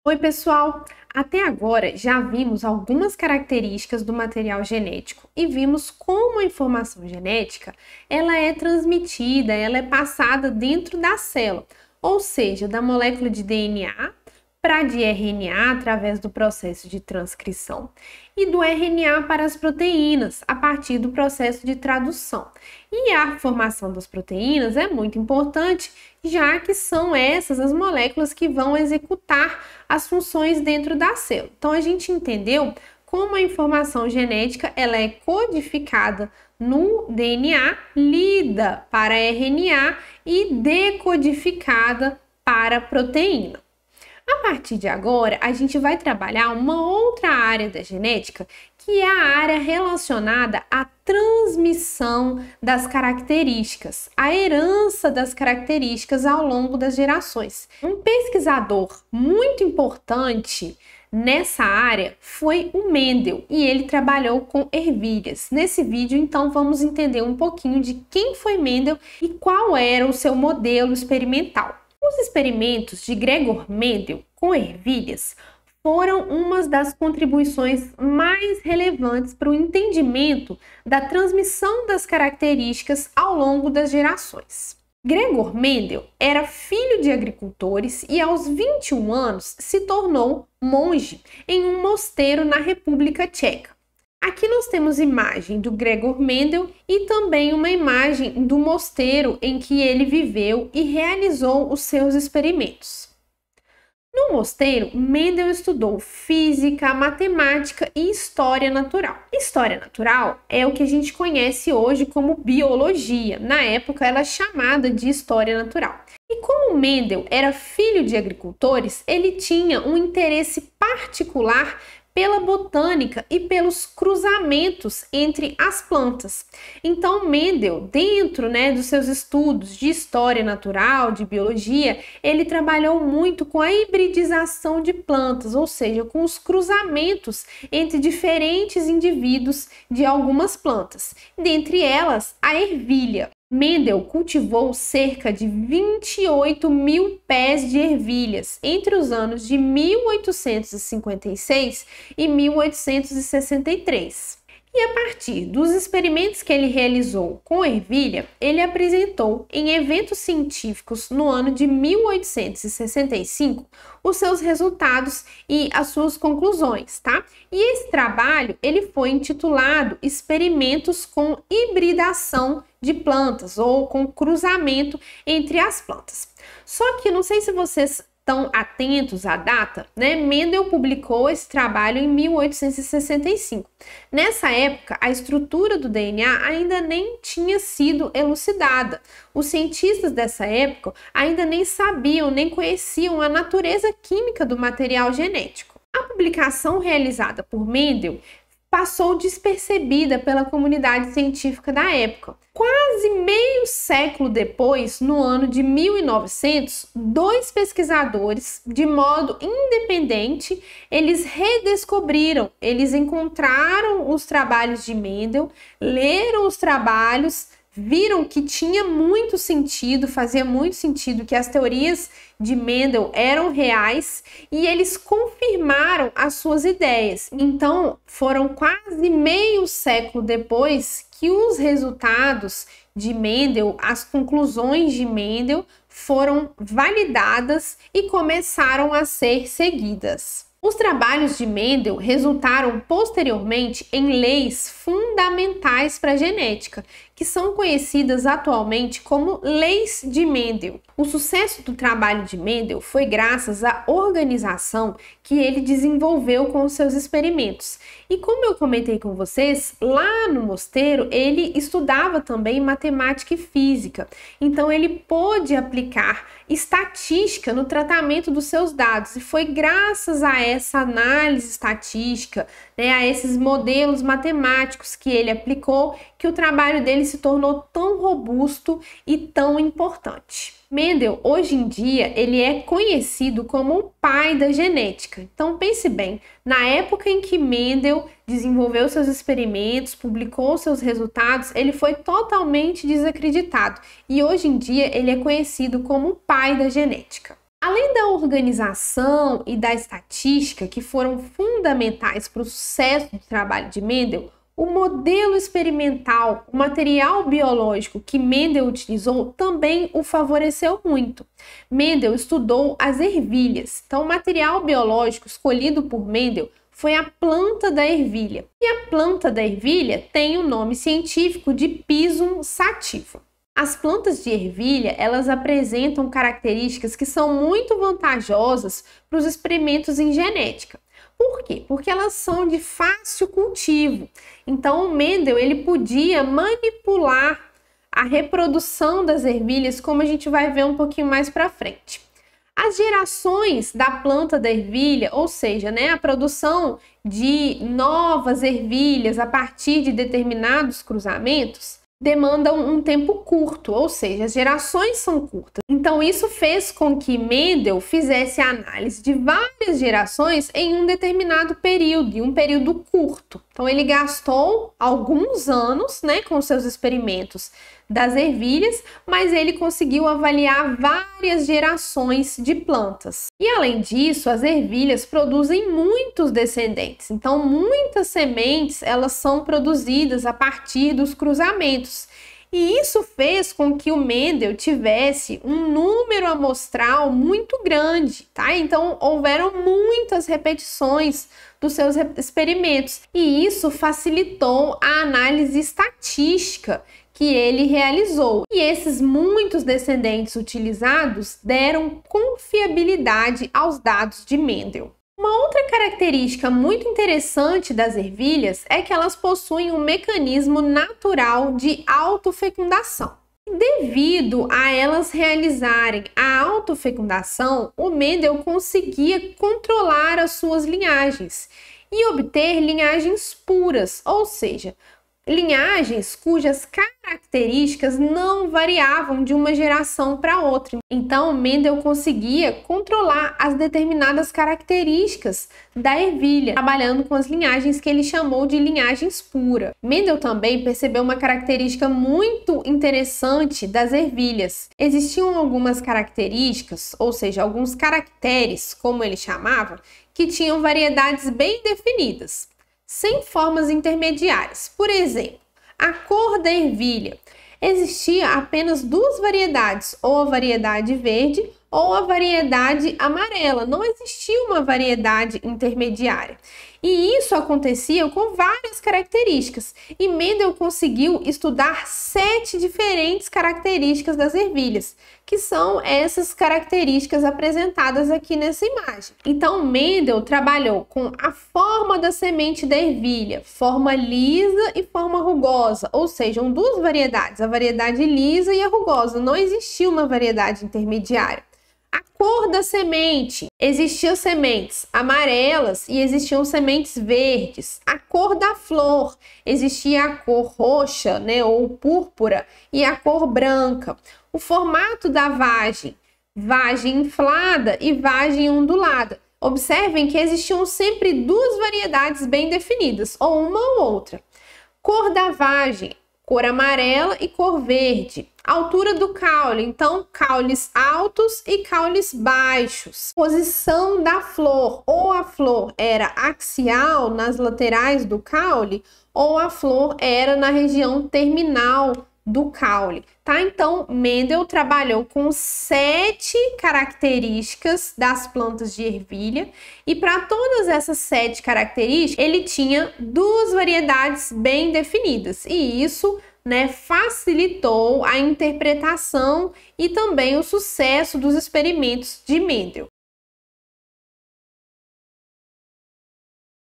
Oi, pessoal! Até agora já vimos algumas características do material genético e vimos como a informação genética ela é transmitida, ela é passada dentro da célula, ou seja, da molécula de DNA para de RNA através do processo de transcrição e do RNA para as proteínas a partir do processo de tradução. E a formação das proteínas é muito importante, já que são essas as moléculas que vão executar as funções dentro da célula. Então a gente entendeu como a informação genética ela é codificada no DNA, lida para RNA e decodificada para proteína. A partir de agora, a gente vai trabalhar uma outra área da genética, que é a área relacionada à transmissão das características, a herança das características ao longo das gerações. Um pesquisador muito importante nessa área foi o Mendel e ele trabalhou com ervilhas. Nesse vídeo, então, vamos entender um pouquinho de quem foi Mendel e qual era o seu modelo experimental. Os experimentos de Gregor Mendel com ervilhas foram uma das contribuições mais relevantes para o entendimento da transmissão das características ao longo das gerações. Gregor Mendel era filho de agricultores e aos 21 anos se tornou monge em um mosteiro na República Tcheca. Aqui nós temos imagem do Gregor Mendel e também uma imagem do mosteiro em que ele viveu e realizou os seus experimentos. No mosteiro, Mendel estudou física, matemática e história natural. História natural é o que a gente conhece hoje como biologia. Na época, ela é chamada de história natural. E como Mendel era filho de agricultores, ele tinha um interesse particular pela botânica e pelos cruzamentos entre as plantas. Então, Mendel, dentro dos seus estudos de história natural, de biologia, ele trabalhou muito com a hibridização de plantas, ou seja, com os cruzamentos entre diferentes indivíduos de algumas plantas, dentre elas a ervilha. Mendel cultivou cerca de 28 mil pés de ervilhas entre os anos de 1856 e 1863. E a partir dos experimentos que ele realizou com ervilha, ele apresentou em eventos científicos no ano de 1865 os seus resultados e as suas conclusões, tá? E esse trabalho, ele foi intitulado Experimentos com hibridação de plantas ou com cruzamento entre as plantas. Só que não sei se vocês estão atentos à data, Mendel publicou esse trabalho em 1865. Nessa época, a estrutura do DNA ainda nem tinha sido elucidada. Os cientistas dessa época ainda nem sabiam, nem conheciam a natureza química do material genético. A publicação realizada por Mendel passou despercebida pela comunidade científica da época. Quase meio século depois, no ano de 1900, dois pesquisadores, de modo independente, eles redescobriram, eles encontraram os trabalhos de Mendel, leram os trabalhos, viram que tinha muito sentido, fazia muito sentido que as teorias de Mendel eram reais e eles confirmaram as suas ideias. Então, foram quase meio século depois que os resultados de Mendel, as conclusões de Mendel foram validadas e começaram a ser seguidas. Os trabalhos de Mendel resultaram posteriormente em leis fundamentais para a genética, que são conhecidas atualmente como leis de Mendel. O sucesso do trabalho de Mendel foi graças à organização que ele desenvolveu com os seus experimentos. E como eu comentei com vocês, lá no mosteiro ele estudava também matemática e física. Então ele pôde aplicar estatística no tratamento dos seus dados e foi graças a essa análise estatística, a esses modelos matemáticos que ele aplicou, que o trabalho dele se tornou tão robusto e tão importante. Mendel, hoje em dia, ele é conhecido como o pai da genética. Então, pense bem, na época em que Mendel desenvolveu seus experimentos, publicou seus resultados, ele foi totalmente desacreditado. E hoje em dia, ele é conhecido como o pai da genética. Além da organização e da estatística, que foram fundamentais para o sucesso do trabalho de Mendel, o modelo experimental, o material biológico que Mendel utilizou também o favoreceu muito. Mendel estudou as ervilhas, então o material biológico escolhido por Mendel foi a planta da ervilha. E a planta da ervilha tem o nome científico de Pisum sativa. As plantas de ervilha, elas apresentam características que são muito vantajosas para os experimentos em genética. Por quê? Porque elas são de fácil cultivo. Então, o Mendel ele podia manipular a reprodução das ervilhas, como a gente vai ver um pouquinho mais para frente. As gerações da planta da ervilha, ou seja, a produção de novas ervilhas a partir de determinados cruzamentos, demandam um tempo curto, ou seja, as gerações são curtas. Então, isso fez com que Mendel fizesse a análise de várias gerações em um determinado período, em um período curto. Então, ele gastou alguns anos, com seus experimentos das ervilhas, mas ele conseguiu avaliar várias gerações de plantas. E além disso, as ervilhas produzem muitos descendentes. Então, muitas sementes, elas são produzidas a partir dos cruzamentos. E isso fez com que o Mendel tivesse um número amostral muito grande, tá? Então, houveram muitas repetições dos seus experimentos. E isso facilitou a análise estatística que ele realizou. E esses muitos descendentes utilizados deram confiabilidade aos dados de Mendel. Uma outra característica muito interessante das ervilhas é que elas possuem um mecanismo natural de autofecundação. Devido a elas realizarem a autofecundação, o Mendel conseguia controlar as suas linhagens e obter linhagens puras, ou seja, linhagens cujas características não variavam de uma geração para outra. Então, Mendel conseguia controlar as determinadas características da ervilha, trabalhando com as linhagens que ele chamou de linhagens puras. Mendel também percebeu uma característica muito interessante das ervilhas. Existiam algumas características, ou seja, alguns caracteres, como ele chamava, que tinham variedades bem definidas, sem formas intermediárias. Por exemplo, a cor da ervilha. Existia apenas duas variedades, ou a variedade verde ou a variedade amarela. Não existia uma variedade intermediária. E isso acontecia com várias características. E Mendel conseguiu estudar 7 diferentes características das ervilhas, que são essas características apresentadas aqui nessa imagem. Então, Mendel trabalhou com a forma da semente da ervilha, forma lisa e forma rugosa, ou seja, duas variedades, a variedade lisa e a rugosa. Não existia uma variedade intermediária. A cor da semente. Existiam sementes amarelas e existiam sementes verdes. A cor da flor. Existia a cor roxa, ou púrpura, e a cor branca. O formato da vagem. Vagem inflada e vagem ondulada. Observem que existiam sempre duas variedades bem definidas, ou uma ou outra. Cor da vagem. Cor amarela e cor verde. Altura do caule, então caules altos e caules baixos. Posição da flor, ou a flor era axial nas laterais do caule, ou a flor era na região terminal do caule, tá? Então, Mendel trabalhou com 7 características das plantas de ervilha e para todas essas 7 características, ele tinha duas variedades bem definidas e isso facilitou a interpretação e também o sucesso dos experimentos de Mendel.